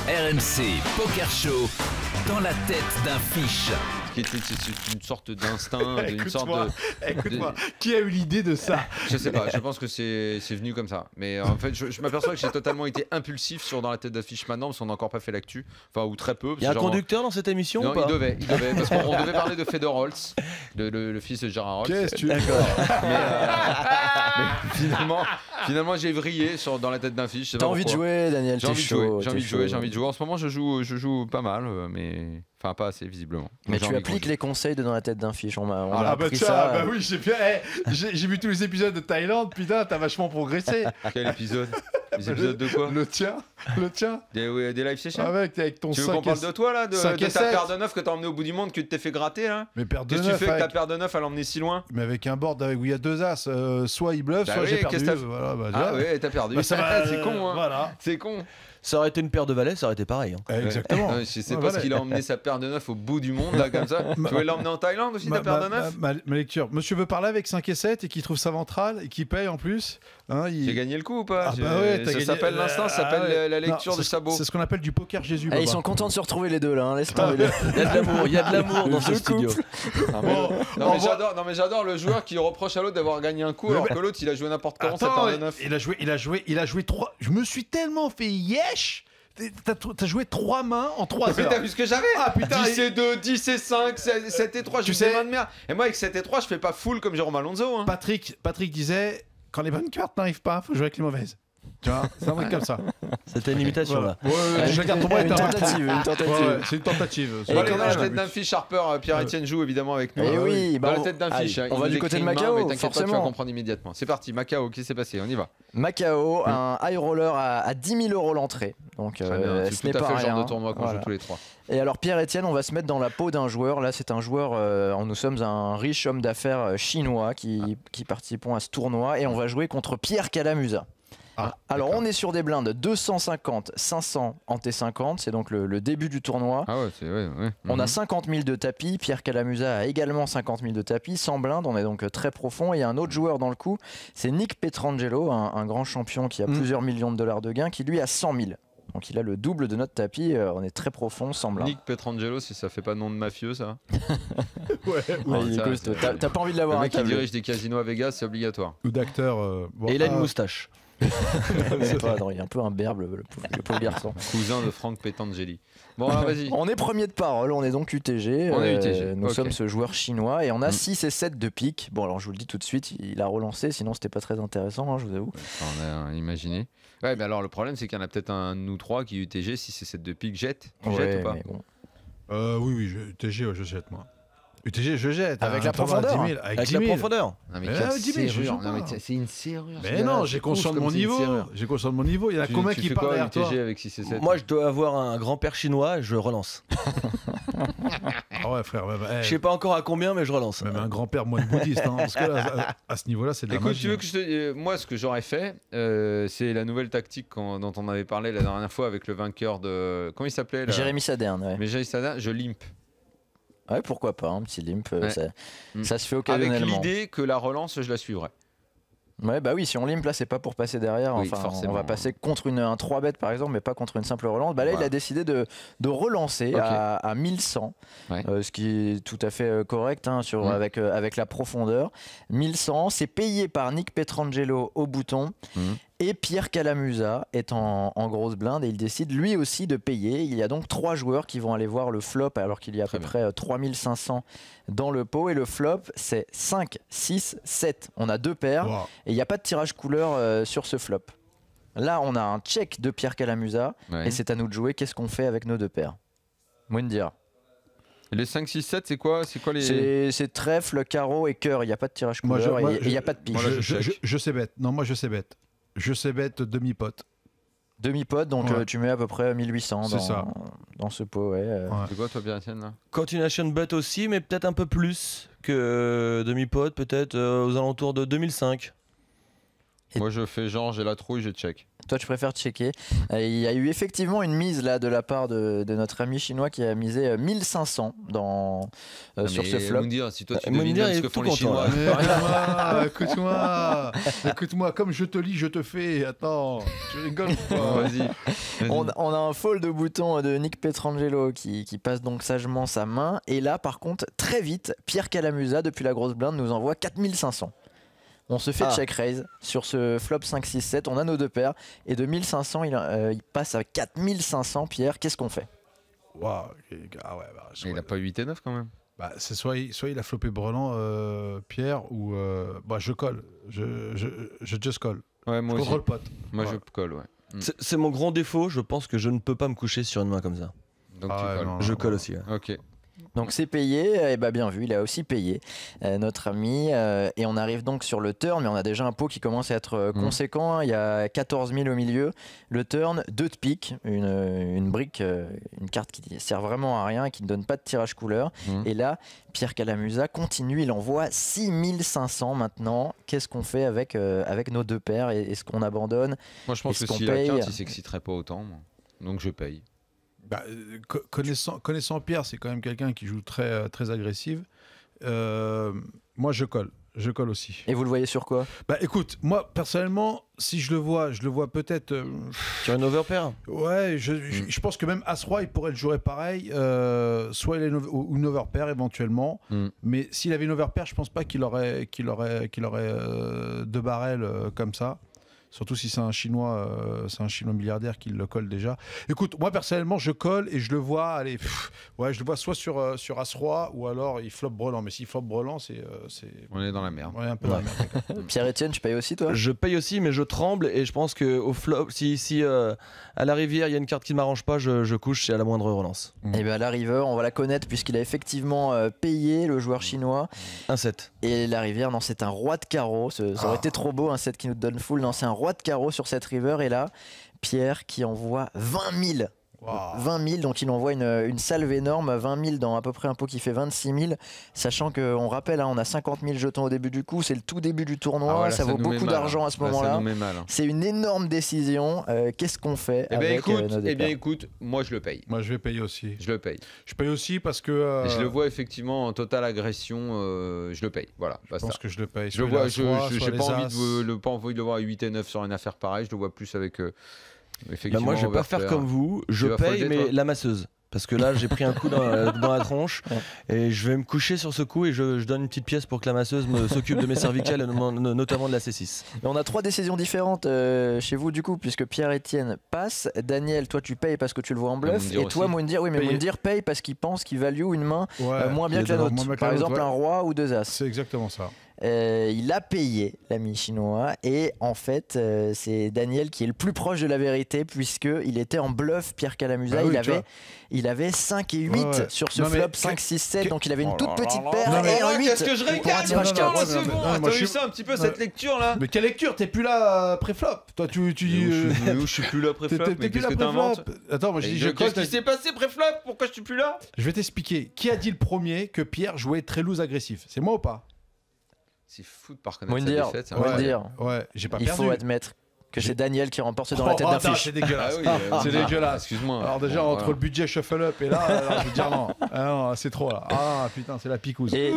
RMC Poker Show, dans la tête d'un fiche. C'est une sorte d'instinct, une sorte de... Écoute-moi, qui a eu l'idée de ça? Je sais pas, je pense que c'est venu comme ça. Mais en fait, je m'aperçois que j'ai totalement été impulsif sur Dans la tête d'affiche maintenant, parce qu'on n'a encore pas fait l'actu. Enfin, ou très peu. Il y a un conducteur dans cette émission non, ou pas? il devait, parce qu'on devait parler de Fedor Holtz, le fils de Gérard Holtz. Qu'est-ce que tu... D'accord. Mais finalement j'ai vrillé dans la tête d'un fiche. T'as envie de jouer, Daniel? J'ai envie de jouer. En ce moment, je joue pas mal, mais enfin pas assez visiblement. Mais tu appliques les conseils de Dans la tête d'un fiche. On a Ah bah appris tiens, ça. bah oui, j'ai vu tous les épisodes de Thaïlande, putain, t'as vachement progressé. Quel épisode? Les épisodes de quoi? Le tien. Des live sessions? Avec ton Tu veux 5 qu'on parle de toi là, de 5 et ta 7. paire de 9 que t'as emmené au bout du monde, que tu t'es fait gratter là? Mais paire de Qu'est-ce que tu 9 fais avec ta avec... paire de 9 à l'emmener si loin? Mais avec un board où il y a deux as, soit il bluffe, Bah soit oui, j'ai perdu. qu'est-ce que t'as fait? Voilà, bah, Ah ouais, t'as perdu. bah, ça va, C'est con, hein. Voilà. C'est con. Ça aurait été une paire de valets, ça aurait été pareil. Exactement. Ouais, je sais pas Voilà. ce qu'il a emmené sa paire de 9 au bout du monde là comme ça. Tu voulais l'emmener en Thaïlande aussi ta paire de 9? ma lecture. Monsieur veut parler avec 5 et 7 et qui trouve ça ventral et qui paye en plus. Hein, J'ai gagné le coup ou pas? Ah bah ouais, t'as ça gagné. s'appelle l'instinct, ça s'appelle ouais. la lecture Non, du c'est- sabot. C'est ce qu'on appelle du poker Jésus. Ils Baba. sont contents de se retrouver les deux là. Laisse tomber. Il y a de l'amour dans ce studio. Non mais j'adore le joueur qui reproche à l'autre d'avoir gagné un coup alors que l'autre il a joué n'importe comment sa Attends, paire de 9. il a joué 3. Je me suis tellement fait yesh. T'as joué 3 mains en 3 Mais heures. t'as vu ce que j'avais? Ah, putain, 10 et 2, 10 et 5, 7 et 3, je Tu fais sais- des mains de merde. Et moi avec 7 et 3, je fais pas full comme Jérôme Alonso. Hein. Patrick disait quand les bonnes cartes n'arrivent pas, faut jouer avec les mauvaises. Tu vois, c'est un truc comme ça. C'était une imitation là. Je garde pour moi Une tentative. c'est une tentative. Et Bon, quand dans la même, tête d'un fiche, Harper, Pierre-Etienne joue évidemment avec nous. Eh oui, Dans bah la tête d'un fiche. on va du côté de Macao, mais t'inquiète pas, tu vas forcément. comprendre immédiatement. C'est parti, Macao, qu'est-ce qui s'est passé? On y va. Macao, un high roller à 10 000 € l'entrée. Donc Très bien, ce c'est n'est tout à pas fait le genre rien. de tournoi qu'on Voilà. joue tous les trois. Et alors Pierre-Etienne, on va se mettre dans la peau d'un joueur. Là, c'est un joueur, nous sommes un riche homme d'affaires chinois qui participons à ce tournoi et on va jouer contre Pierre Calamusa. Alors on est sur des blindes 250, 500 en T50, c'est donc le début du tournoi. Ah ouais, c'est ouais. On a 50 000 de tapis, Pierre Calamusa a également 50 000 de tapis, sans blindes, on est donc très profond. Et il y a un autre joueur dans le coup, c'est Nick Petrangelo, un grand champion qui a plusieurs millions de dollars de gains, qui lui a 100 000. Donc il a le double de notre tapis, on est très profond, sans blindes. Nick Petrangelo, si ça fait pas nom de mafieux ça. Ouais, il est ça, costaud. c'est- T'as pas envie de Le l'avoir mec qui accablé. dirige des casinos à Vegas, c'est obligatoire. Ou d'acteur. Et il a une moustache. C'est pas, non, il est un peu imberbe, le pauvre garçon. Cousin de Franck Petangeli. Bon, alors vas-y. On est premier de parole, on est donc UTG. On est UTG, Nous ok. sommes ce joueur chinois et on a 6 et 7 de pique. Bon, alors je vous le dis tout de suite, il a relancé, sinon c'était pas très intéressant, hein, je vous avoue. On a imaginé. Ouais, mais alors le problème, c'est qu'il y en a peut-être un de nous trois qui UTG, si c'est cette de pique, jette. Tu jettes ou pas? mais bon. Oui, UTG, je jette moi. UTG, je jette. Avec hein, la tournoi à profondeur. 10 000, avec Avec 10 la 000. profondeur. Non, mais Mais quelle 10 000, je serrure. joue Non, mais pas. c'est une serrure. Mais non, j'ai conscience de mon niveau. J'ai conscience de mon niveau. Il y en a combien qui fais parlent quoi derrière toi? UTG avec 6 et 7? Moi, je dois avoir un grand-père chinois et je relance. Ah ouais, frère. Je sais pas encore à combien, mais je relance. Même un grand-père moine bouddhiste. Hein, parce que là, à ce niveau-là, c'est de la Écoute, magie. tu veux que je te... moi, ce que j'aurais fait, c'est la nouvelle tactique dont on avait parlé la dernière fois avec le vainqueur de... Comment il s'appelait là? Jérémy Saderne, ouais. Mais Jérémy Saderne, je limp. Ouais, pourquoi pas, un petit limp, Ouais. ça se fait Avec occasionnellement. l'idée que la relance, je la suivrai. Ouais, bah oui, si on limp là, c'est pas pour passer derrière. Oui, Enfin, forcément. on va passer contre un 3 bet par exemple, mais pas contre une simple relance. Bah là, Voilà. il a décidé de relancer Ok. à 1100, Ouais. ce qui est tout à fait correct hein, avec la profondeur. 1100, c'est payé par Nick Petrangelo au bouton. Et Pierre Calamusa est en grosse blinde et il décide lui aussi de payer. Il y a donc 3 joueurs qui vont aller voir le flop alors qu'il y a à peu près 3500 dans le pot. Et le flop, c'est 5, 6, 7. On a 2 paires Wow. et il n'y a pas de tirage couleur sur ce flop. Là, on a un check de Pierre Calamusa Ouais. et c'est à nous de jouer. Qu'est-ce qu'on fait avec nos 2 paires? Moundir. Les 5, 6, 7, c'est quoi les... C'est trèfle, carreau et cœur. Il n'y a pas de tirage Moi, couleur et il n'y a pas de pique. Moi, là, Je sais bête. Non, moi, je sais bête. Je sais bête demi-pote. Demi-pote, donc Ouais. tu mets à peu près 1800 C'est ça. dans ce pot. Ouais. Ouais. C'est quoi toi, Pierre-Etienne là? Continuation bet aussi, mais peut-être un peu plus que demi-pot, peut-être aux alentours de 2005. Moi, je fais genre, j'ai la trouille, je check. Toi, tu préfères checker. Il y a eu effectivement une mise là de la part de notre ami chinois qui a misé 1500 sur ce flop. Moundir, si toi tu Moundir, devines même il ce est que font tout les Chinois. Écoute-moi, comme je te lis, je te fais. Attends, tu rigoles ou quoi? Vas-y. On a un fold de bouton de Nick Petrangelo qui passe donc sagement sa main. Et là, par contre, très vite, Pierre Calamusa, depuis la grosse blinde, nous envoie 4500. On se fait check raise sur ce flop 5-6-7. On a nos deux paires. Et de 1500, il passe à 4500. Pierre, qu'est-ce qu'on fait? Waouh. Il a pas 8 et 9 quand même. Bah, c'est soit il a flopé brelan, Pierre, ou je colle. Je just colle. Ouais, moi Je aussi. contrôle pote. Moi, Ouais. je colle, ouais. C'est mon grand défaut, je pense que je ne peux pas me coucher sur une main comme ça. Donc Ah tu ouais, colles. non. Je colle aussi. Ouais. Ok. Donc c'est payé, et bah bien vu, il a aussi payé notre ami. Et on arrive donc sur le turn, mais on a déjà un pot qui commence à être conséquent. Hein. Il y a 14 000 au milieu. Le turn, 2 de pique, une brique, une carte qui sert vraiment à rien et qui ne donne pas de tirage couleur. Et là, Pierre Calamusa continue, il envoie 6500 maintenant. Qu'est-ce qu'on fait avec nos deux paires? Est-ce qu'on abandonne? Moi, je pense Est-ce que qu'on s'il a paye 15, il s'exciterait pas autant. Moi. Donc je paye. Bah, connaissant Pierre, c'est quand même quelqu'un qui joue très, très agressive. Moi, je colle. Je colle aussi. Et vous le voyez sur quoi? Bah écoute, moi personnellement, si je le vois peut-être. Sur une overpair? Ouais, je pense que même As-Roi, il pourrait le jouer pareil. Soit il a une overpair éventuellement. Mais s'il avait une overpair, je pense pas qu'il aurait deux barrels comme ça. Surtout si c'est un Chinois milliardaire qui le colle déjà. Écoute, moi personnellement, je colle et je le vois, je le vois soit sur As-Roi ou alors il flop brelan. Mais s'il flop brelan, c'est. On est dans la merde. On est un peu dans la merde. Pierre-Etienne, tu payes aussi toi? Je paye aussi, mais je tremble et je pense que au flop, si à la rivière il y a une carte qui ne m'arrange pas, je couche à la moindre relance. Et bien la river, on va la connaître puisqu'il a effectivement payé le joueur chinois. Un 7. Et la rivière, non, c'est un roi de carreau. Ça aurait été trop beau un set qui nous donne full. Non, c'est un roi de carreau sur cette river. Et là, Pierre qui envoie 20 000. Wow. 20 000, donc il envoie une salve énorme, 20 000 dans à peu près un pot qui fait 26 000, sachant qu'on rappelle, hein, on a 50 000 jetons au début du coup, c'est le tout début du tournoi, Ah ouais, là, ça vaut nous met beaucoup mal, d'argent hein. à ce Là, moment-là. Ça nous met mal. Hein. C'est une énorme décision. Qu'est-ce qu'on fait avec nos départ? Écoute, moi je le paye. Moi, je vais payer aussi. Je le paye. Je paye aussi parce que. Je le vois effectivement en totale agression. Je le paye. Voilà. Je pense que je le paye. Je le vois. J'ai pas envie de le voir à 8 et 9 sur une affaire pareille. Je le vois plus avec. Bah moi, je vais pas faire comme vous. Je paye, folder, mais toi la masseuse. Parce que là, j'ai pris un coup dans la tronche et je vais me coucher sur ce coup et je donne une petite pièce pour que la masseuse s'occupe de mes cervicales, notamment de la C6. Mais on a 3 décisions différentes chez vous du coup, puisque Pierre-Etienne passe, Daniel, toi tu payes parce que tu le vois en bluff, Moundir et toi aussi. Moundir, oui mais Payer. Moundir paye parce qu'il pense qu'il value une main moins bien qui que la est nôtre. moins bien que Par la nôtre, exemple ouais. un roi ou 2 as. C'est exactement ça. Il a payé l'ami chinois et en fait c'est Daniel qui est le plus proche de la vérité puisqu'il était en bluff Pierre Calamusa. Ah oui, il avait 5 et 8 Ouais. sur ce Non, mais flop 5, 6, 7, donc il avait une toute petite là paire là. et un 8 Qu'est-ce que je pour un regarde tirage non, non, carte. non, C'est bon. moi, T'as je vu suis- ça un petit peu cette lecture là? Mais quelle lecture? T'es plus là pré-flop. Toi, tu dis. Je suis plus là T'es pré-flop. Mais plus qu'est-ce là que t'inventes? pré-flop. Attends, moi je dis je colle. Qu'est-ce qui s'est passé pré-flop? Pourquoi je suis plus là? Je vais t'expliquer. Qui a dit le premier que Pierre jouait très loose agressif? C'est moi ou pas? C'est fou de pas reconnaître sa Moundir, défaite. c'est Ouais. incroyable. Moundir, Ouais, j'ai pas il perdu. faut admettre que J'ai- c'est Daniel qui remporte dans la tête attends, d'affiche. c'est dégueulasse. Ah oui, C'est dégueulasse. Excuse-moi. Alors déjà entre le budget shuffle up et là, alors, je veux dire non. Ah non, c'est trop là. Ah putain, c'est la picouse. Et